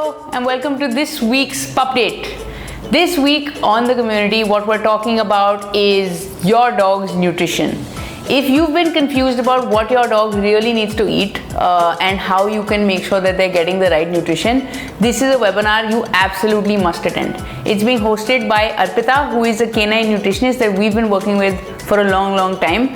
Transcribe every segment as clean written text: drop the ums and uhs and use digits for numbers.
Hello and welcome to this week's Pupdate. This week on the community, what we're talking about is your dog's nutrition. If you've been confused about what your dog really needs to eat and how you can make sure that they're getting the right nutrition, this is a webinar you absolutely must attend. It's being hosted by Arpita, who is a canine nutritionist that we've been working with for a long time.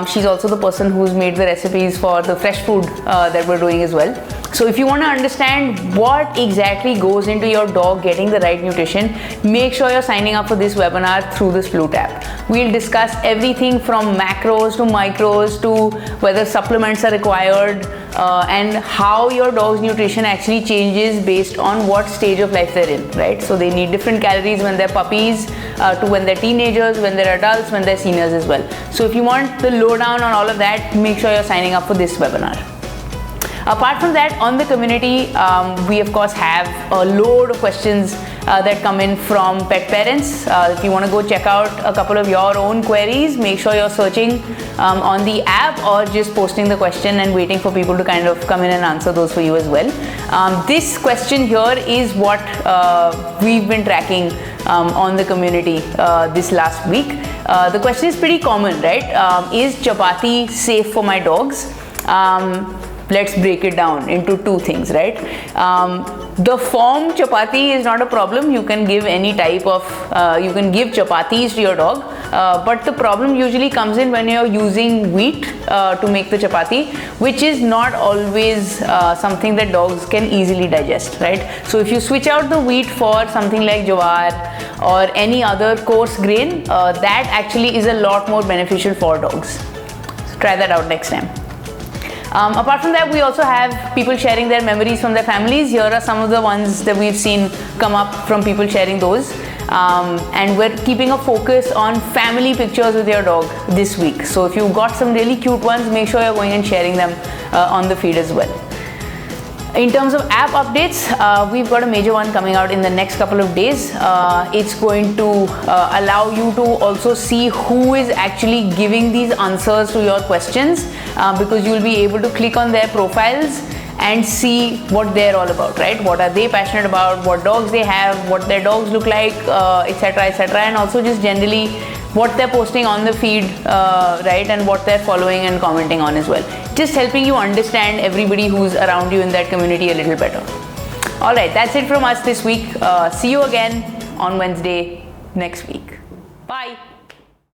She's also the person who's made the recipes for the fresh food that we're doing as well. So if you want to understand what exactly goes into your dog getting the right nutrition, make sure you're signing up for this webinar through the Sploot app. We'll discuss everything from macros to micros to whether supplements are required and how your dog's nutrition actually changes based on what stage of life they're in, right? So they need different calories when they're puppies to when they're teenagers, when they're adults, when they're seniors as well. So if you want the lowdown on all of that, make sure you're signing up for this webinar. Apart from that, on the community, we of course have a load of questions that come in from pet parents. If you want to go check out a couple of your own queries, make sure you're searching on the app or just posting the question and waiting for people to kind of come in and answer those for you as well. This question here is what we've been tracking on the community this last week. The question is pretty common, right? Is chapati safe for my dogs? Let's break it down into two things, right? The form chapati is not a problem. You can give any type of, you can give chapatis to your dog. But the problem usually comes in when you're using wheat to make the chapati, which is not always something that dogs can easily digest, right? So if you switch out the wheat for something like jowar or any other coarse grain, that actually is a lot more beneficial for dogs. So try that out next time. Apart from that, we also have people sharing their memories from their families. Here are some of the ones that we've seen come up from people sharing those. And we're keeping a focus on family pictures with your dog this week. So if you've got some really cute ones, make sure you're going and sharing them on the feed as well. In terms of app updates, we've got a major one coming out in the next couple of days. It's going to allow you to also see who is actually giving these answers to your questions because you'll be able to click on their profiles and see what they're all about, right? What are they passionate about, what dogs they have, what their dogs look like, etc., and also just generally what they're posting on the feed, right, and what they're following and commenting on as well. Just helping you understand everybody who's around you in that community a little better. All right, that's it from us this week. See you again on Wednesday next week. Bye.